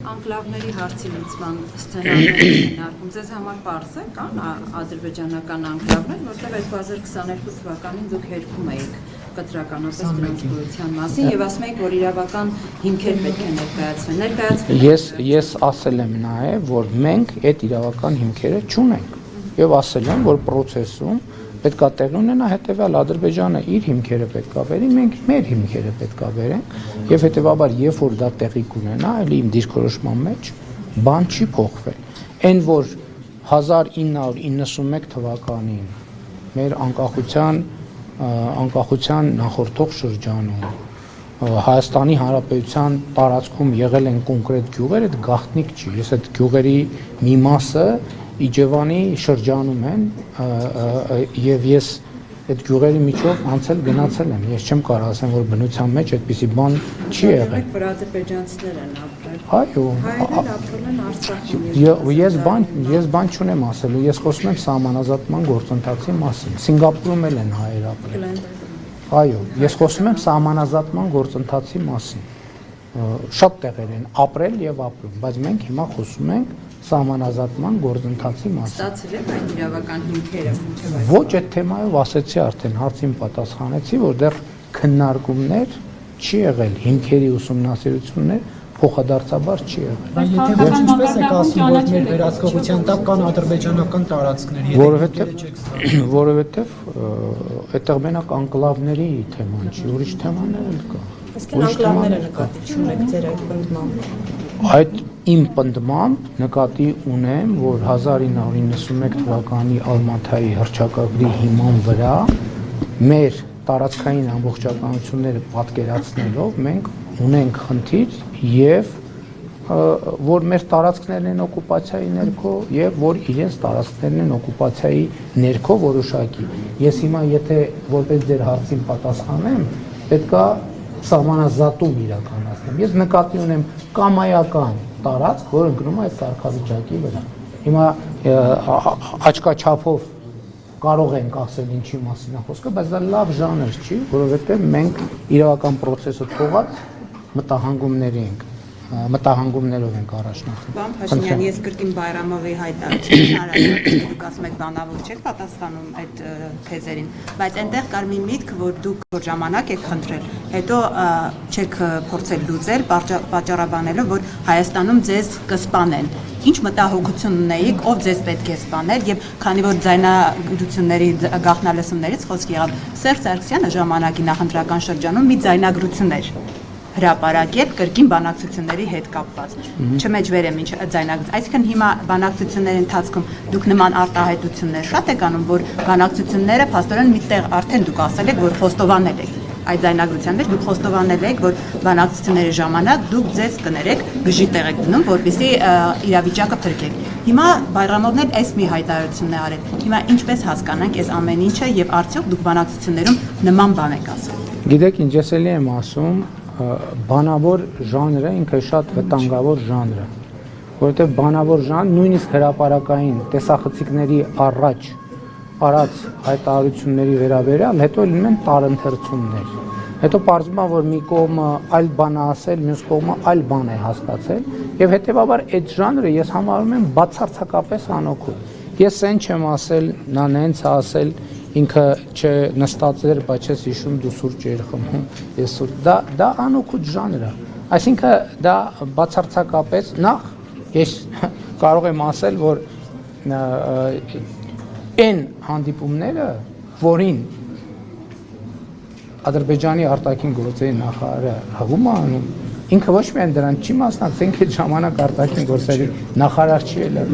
Անկլավների հարցի լուծման սցենարները քննարկում ձեզ համար պարզ է, կան ադրբեջանական անկլավներ, որտեղ 2022 թվականին դուք հերքում էիք կտրականապես դրանց գոյության մասին եւ ասում եք, որ իրավական հիմքեր պետք է ներկայացվեն։ Ես ասել եմ նաեւ, որ մենք այդ իրավական հիմքերը չունենք եւ ասել եմ, որ process-ում պետք է տեղի ունենա հետեւյալ Ադրբեջանը իր հիմքերը պետք է բերի, մենք մեր հիմքերը պետք է բերենք եւ հետեւաբար երբ որ դա տեղի կունենա, այլ իմ դիրքորոշման մեջ բան չի փոխվել։ Այն որ 1991 թվականին մեր անկախության նախորդող շրջանում Հայաստանի Հանրապետության տարածքում եղել են կոնկրետ գյուղեր, այդ գաղտնիք չի։ Ես այդ գյուղերի մի մասը Իջևանի շրջանում են եւ ես այդ գյուղերի միջով անցել գնացել եմ։ Ես չեմ կարող ասեմ, որ բնության մեջ այդպիսի բան չի եղել։ Որ ադրբեջանցիներ են ապրել։ Այո։ Հայերն ապրել են Արցախում։ Ես բան չունեմ ասելու։ Ես խոսում եմ սահմանազատման գործընթացի մասին։ Սինգապուրում էլ են հայեր ապրել։ Այո, ես խոսում եմ սահմանազատման գործընթացի մասին։ Շատ տեղեր են ապրել եւ ապրում, բայց մենք հիմա խոսում ենք սահմանազատման գործընթացի մասին։ Ստացել եք այդ իրավական հիմքերը, ոչ այդ թեմայով ասեցի արդեն, հարցին պատասխանեցի, որ դեռ քննարկումներ չի եղել, հիմքերի ուսումնասիրություններ փոխադարձաբար չի եղել։ Բայց եթե ոչ ինչպես եք ասում, որ մեր վերահսկողության տակ կան ադրբեջանական տարածքներ, որովհետև այդտեղ մենակ անկլավների թեման չի, ուրիշ թեմաներ էլ կա։ Իսկ անկլավները նկատի չունեք ձեր այդ պնդմամբ։ Այդ իմ պնդմամբ նկատի ունեմ, որ 1991 թվականի Ալմաթայի հռչակագրի հիման վրա մեր տարածքային ամբողջականությունները պատկերացնելով մենք ունենք խնդիր եւ որ մեր տարածքներն են օկուպացիայի ներքո եւ որ իրենց տարածքներն են օկուպացիայի ներքո որոշակի։ Ես հիմա եթե որպես ձեր հարցին պատասխանեմ, պետքա սահմանազատում իրականացնեմ։ Ես նկատի ունեմ կամայական տարածք, որը գնում է այդ կարգավիճակի վրա։ Հիմա աչքաչափով կարող ենք ասել ինչի մասին է խոսքը, բայց դա լավ ժանր չի, որովհետև մենք իրավական process-ը թողած մտահանգումներով ենք առաջնորդում։ Պարոն Փաշինյան, ես կրկին Բայրամովի հայտարարությունն արագ դուք ասում եք բանավոր չեք պատասխանում այդ թեզերին, բայց այնտեղ կար մի միտք, որ դուք որ ժամանակ եք խնդրել, հետո չեք փորձել լուծել, պատճառաբանելով, որ Հայաստանում ձեզ կսպանեն։ Ինչ մտահոգություն ունեիք, ով ձեզ պետք է սպաներ եւ քանի որ ձայնագրությունների գաղտնալսումներից խոսք եղավ, Սերժ Սարգսյանը ժամանակի նախընտրական շրջանում մի ձայնագրություն էր հրապարակել կրկին բանակցությունների հետ կապված։ Չմեջբերեմ ինչ ձայնագրություն։ Այսինքն հիմա բանակցությունների ընթացքում դուք նման արտահայտություններ շատ եք անում, որ բանակցությունները փաստորեն միտեղ արդեն դուք ասել եք, որ խոստովանել եք այդ ձայնագրության մեջ դուք խոստովանել եք, որ բանակցությունների ժամանակ դուք ձեզ կներեք գժի տեղ եք դնում, որպեսզի իրավիճակը փրկեք։ Հիմա Բայրամովն էլ այս մի հայտարարությունն է արել։ Հիմա ինչպես հասկանանք այս ամեն ինչը եւ արդյոք դուք բանակցություններում նման բան եք ասել։ Գիտեք, ինչ ես էլի եմ ասում, բանավոր ժանրը ինքը շատ վտանգավոր ժանր է, որովհետև բանավոր ժանր նույնիսկ հրապարակային տեսախցիկների առաջ արած հայտարարությունների վերաբերյալ հետո լինում են տարընթերցումներ։ Հետո պարզվում է, որ մի կողմը այլ բան է ասել, մյուս կողմը այլ բան է հասկացել, եւ հետեւաբար այդ ժանրը ես համարում եմ բացարձակապես անօգուտ։ Ես այն չեմ ասել, նա նենց է ասել, ինքը չնստած էր, բայց ես հիշում դու սուրճ էր խմում, ես սուրճ։ Դա անօգուտ ժանր է։ Այսինքն դա բացարձակապես նախ ես կարող եմ ասել, որ այն հանդիպումները, որին Ադրբեջանի արտաքին գործերի նախարարը հղում է անում, ինքը ոչ միայն դրան չի մասնակցել, ինքը այդ ժամանակ արտաքին գործերի նախարար չի ելել։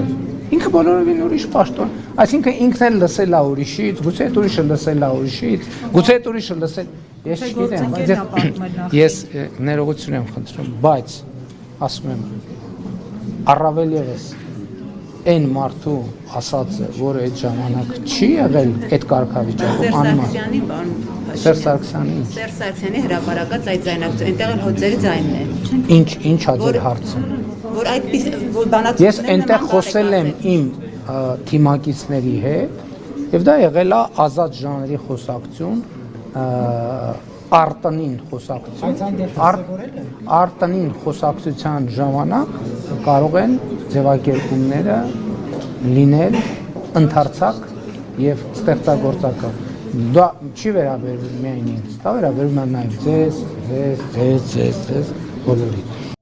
Ինքը բոլորովին ուրիշ պաշտոն, այսինքն ինքն էլ լսել է ուրիշից, գուցե այդ ուրիշը լսել է ուրիշից, գուցե այդ ուրիշը լսել, ես չգիտեմ, բայց ես ներողություն եմ խնդրում, բայց ասում եմ առավել ևս այն մարդու ասածը, որը այդ ժամանակ չի եղել այդ կարգավիճակում անիմաստ։ Սերժ Սարգսյանի հրապարակած այդ ձայնագրությունը, այնտեղ էլ հոձերի ձայնն է։ Ինչ է ձեր հարցը։ Որ այդպես որ բանակցությունները ես այնտեղ խոսել եմ իմ թիմակիցների հետ, եւ դա եղել է ազատ ժանրի խոսակցություն, արտոնին խոսակցություն, Բայց այն դեպքում դրսևորել է։ արտոնին խոսակցության ժամանակ կարող են ձևակերպումները լինել ընդարձակ եւ ստեղծագործական։ Դա չի վերաբերվում միայն ինձ, դա վերաբերում է նաեւ ձեզ բոլորին։